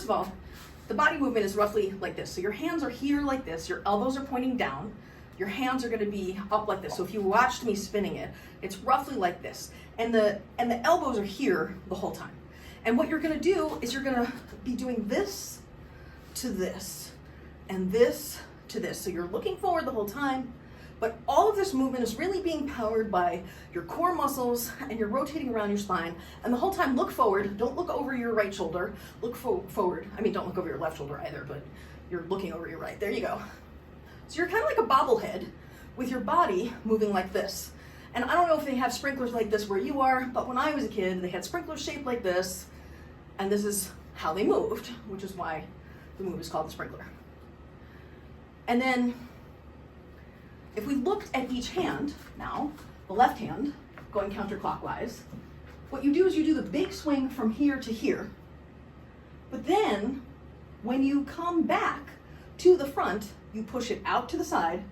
of all, the body movement is roughly like this. So your hands are here like this, your elbows are pointing down, your hands are gonna be up like this. So if you watched me spinning it, it's roughly like this. And the elbows are here the whole time. And what you're gonna do is you're gonna be doing this to this, and this to this. So you're looking forward the whole time, but all of this movement is really being powered by your core muscles, and you're rotating around your spine. And the whole time, look forward, don't look over your right shoulder, look forward. I mean, don't look over your left shoulder either, but you're looking over your right. There you go. So you're kind of like a bobblehead with your body moving like this. And I don't know if they have sprinklers like this where you are, but when I was a kid, they had sprinklers shaped like this, and this is how they moved, which is why the move is called the sprinkler. And then if we looked at each hand now, the left hand going counterclockwise, what you do is you do the big swing from here to here, but then when you come back to the front, you push it out to the side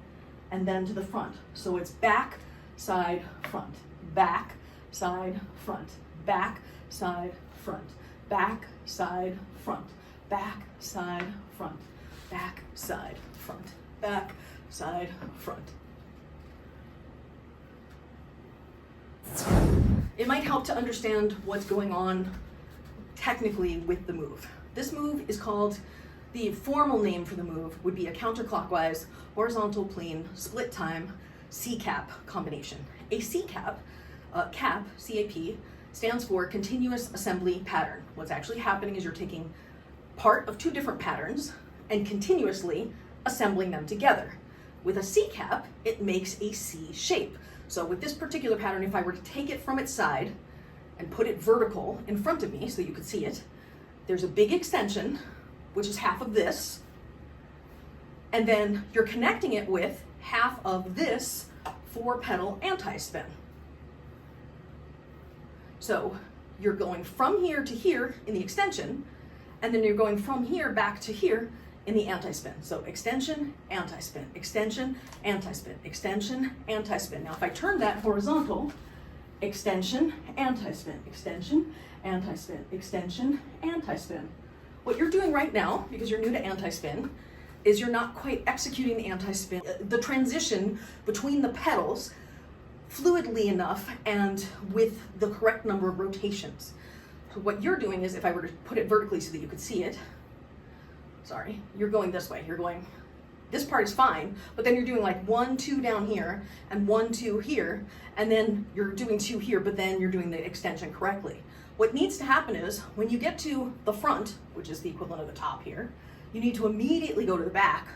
and then to the front. So it's back, side, front, back, side, front, back, side, front, back, side, front, back, side, front, back, side, front, back, side, front. It might help to understand what's going on technically with the move. This move is called, the formal name for the move would be a counterclockwise, horizontal plane, split time, C-cap combination. A C-cap, CAP, C-A-P, stands for continuous assembly pattern. What's actually happening is you're taking part of two different patterns and continuously assembling them together. With a C-cap, it makes a C shape. So with this particular pattern, if I were to take it from its side and put it vertical in front of me so you could see it, there's a big extension, which is half of this, and then you're connecting it with half of this 4-pedal anti-spin. So you're going from here to here in the extension, and then you're going from here back to here in the anti-spin. So extension, anti-spin, extension, anti-spin, extension, anti-spin. Now if I turn that horizontal, extension, anti-spin, extension, anti-spin, extension, anti-spin. What you're doing right now, because you're new to anti-spin, is you're not quite executing the anti-spin, the transition between the pedals fluidly enough and with the correct number of rotations. So what you're doing is, if I were to put it vertically so that you could see it, sorry, you're going this way. You're going, this part is fine, but then you're doing like 1, 2 down here and 1, 2 here, and then you're doing 2 here, but then you're doing the extension correctly. What needs to happen is when you get to the front, which is the equivalent of the top here, you need to immediately go to the back.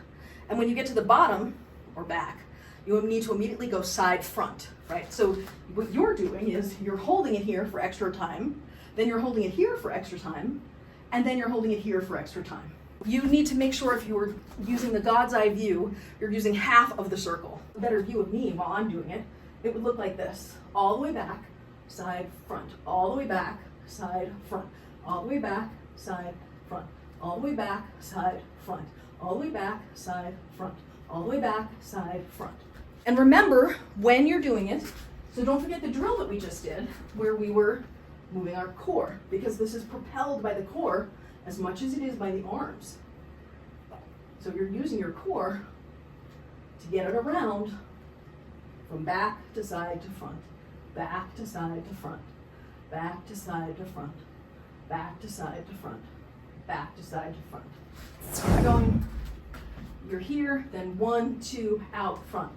And when you get to the bottom or back, you need to immediately go side front, right? So what you're doing is you're holding it here for extra time, then you're holding it here for extra time, and then you're holding it here for extra time. You need to make sure if you were using the God's eye view, you're using half of the circle. A better view of me while I'm doing it, it would look like this. All the way back, side, front. All the way back, side, front. All the way back, side, front. All the way back, side, front. All the way back, side, front. All the way back, side, front. And remember when you're doing it, so don't forget the drill that we just did, where we were moving our core, because this is propelled by the core as much as it is by the arms. So you're using your core to get it around from back to side to front, back to side to front, back to side to front, back to side to front, back to side to front. So going, you're here, then 1, 2, out front,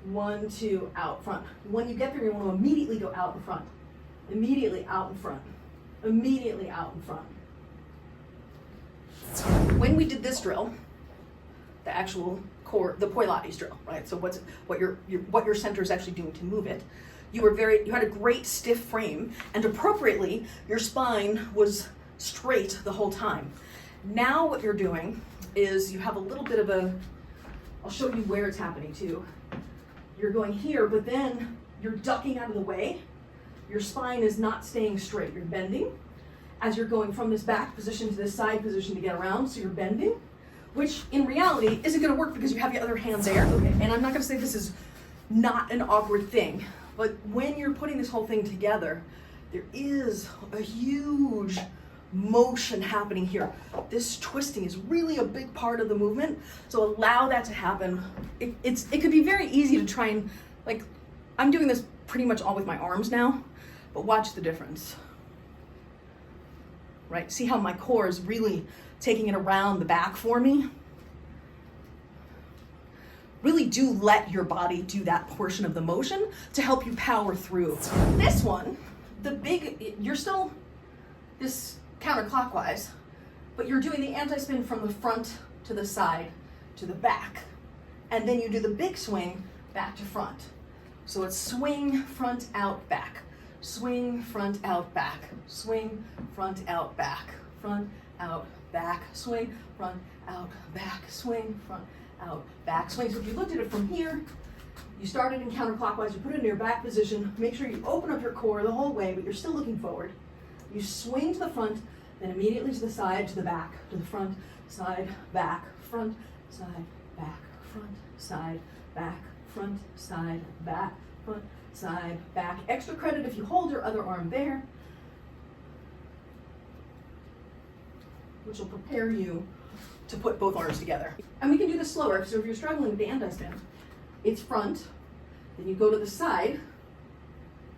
1, 2, out front. When you get there, you want to immediately go out in front, immediately out in front, immediately out in front. When we did this drill, the actual core, the Pilates drill, right? So what your center is actually doing to move it. You had a great stiff frame, and appropriately, your spine was straight the whole time. Now what you're doing is you have a little bit of I'll show you where it's happening too. You're going here, but then you're ducking out of the way. Your spine is not staying straight. You're bending as you're going from this back position to this side position to get around, so you're bending, which in reality isn't gonna work because you have your other hand there. Okay. And I'm not gonna say this is not an awkward thing, but when you're putting this whole thing together, there is a huge motion happening here. This twisting is really a big part of the movement, so allow that to happen. It could be very easy to try and, like, I'm doing this pretty much all with my arms now, but watch the difference. Right, see how my core is really taking it around the back for me? Really do let your body do that portion of the motion to help you power through. This one, you're still this counterclockwise, but you're doing the anti-spin from the front to the side to the back. And then you do the big swing back to front. So it's swing, front, out, back. Swing, front, out, back. Swing, front, out, back. Front, out, back. Swing, front, out, back. Swing, front, out, back. Swing. So if you looked at it from here, you started in counterclockwise, you put it in your back position, make sure you open up your core the whole way, but you're still looking forward. You swing to the front, then immediately to the side, to the back, to the front, side, back, front, side, back, front, side, back, front, side, back, front, side, back. Extra credit if you hold your other arm there, which will prepare you to put both arms together. And we can do this slower, so if you're struggling with the anti-spin, it's front, then you go to the side,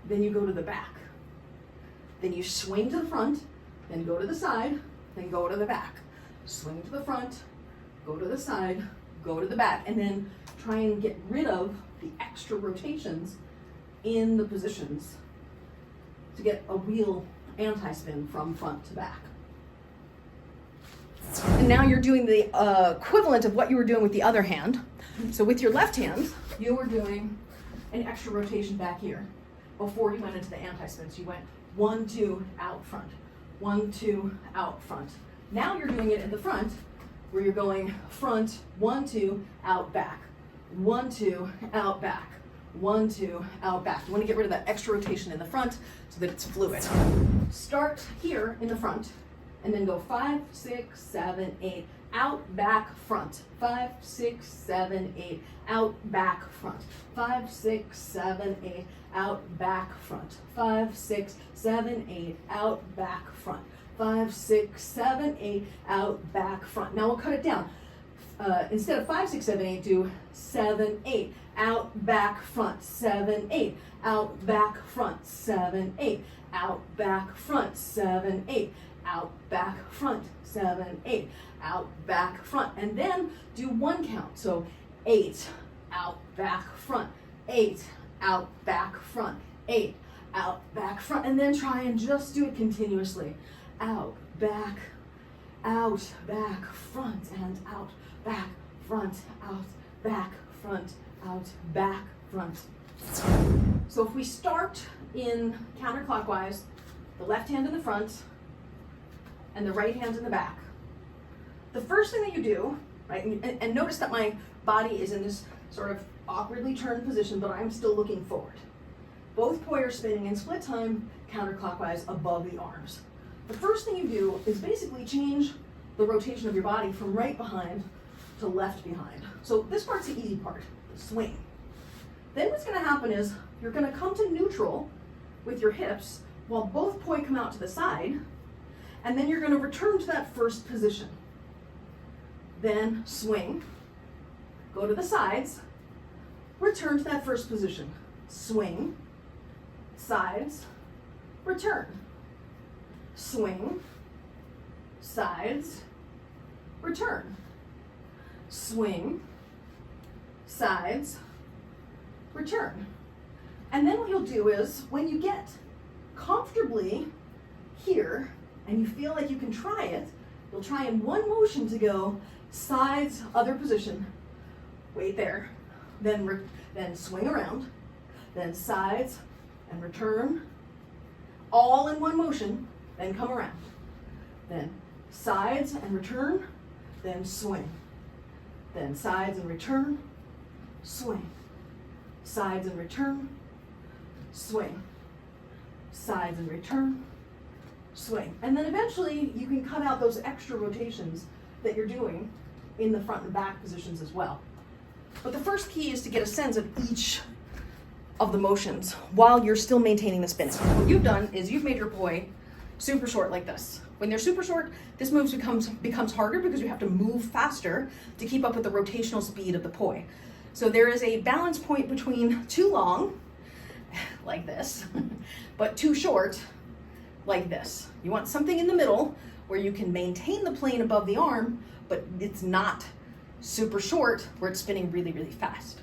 then you go to the back. Then you swing to the front, then go to the side, then go to the back. Swing to the front, go to the side, go to the back, and then try and get rid of the extra rotations in the positions to get a real anti-spin from front to back. And now you're doing the equivalent of what you were doing with the other hand. So with your left hand, you were doing an extra rotation back here before you went into the anti-spin. So you went 1, 2, out front, 1, 2, out front. Now you're doing it in the front, where you're going front, 1, 2, out back, 1, 2, out back, 1, 2, out back. You want to get rid of that extra rotation in the front so that it's fluid. Start here in the front, and then go 5, 6, 7, 8, out, back, front. 5, 6, 7, 8, out, back, front. 5, 6, 7, 8, out, back, front. 5, 6, 7, 8, out, back, front. 5, 6, 7, 8, out, back, front. Now we'll cut it down. Instead of 5, 6, 7, 8, do 7, 8, out, back, front. 7, 8, out, back, front. 7, 8, out, back, front. 7, 8, out, back, front. 7, 8, out, back, front. And then do 1 count. So 8, out, back, front. 8, out, back, front. 8, out, back, front. And then try and just do it continuously. Out, back, front, and out, back, front, out, back, front, out, back, front. So if we start in counterclockwise, the left hand in the front and the right hand in the back. The first thing that you do, right, and notice that my body is in this sort of awkwardly turned position, but I'm still looking forward. Both poi are spinning in split time counterclockwise above the arms. The first thing you do is basically change the rotation of your body from right behind to left behind. So this part's the easy part, the swing. Then what's going to happen is you're going to come to neutral with your hips while both poi come out to the side, and then you're going to return to that first position. Then swing, go to the sides, return to that first position. Swing, sides, return. Swing, sides, return. Swing, sides, return. And then what you'll do is, when you get comfortably here and you feel like you can try it, you'll try in one motion to go sides, other position, wait there, then swing around, then sides and return, all in one motion, then come around. Then sides and return, then swing. Then sides and return, swing. Sides and return, swing. Sides and return, swing. And then eventually you can cut out those extra rotations that you're doing in the front and back positions as well. But the first key is to get a sense of each of the motions while you're still maintaining the spin. What you've done is you've made your poi super short like this. When they're super short, this move becomes harder because you have to move faster to keep up with the rotational speed of the poi. So there is a balance point between too long, like this, but too short, like this. You want something in the middle where you can maintain the plane above the arm, but it's not super short where it's spinning really, really fast.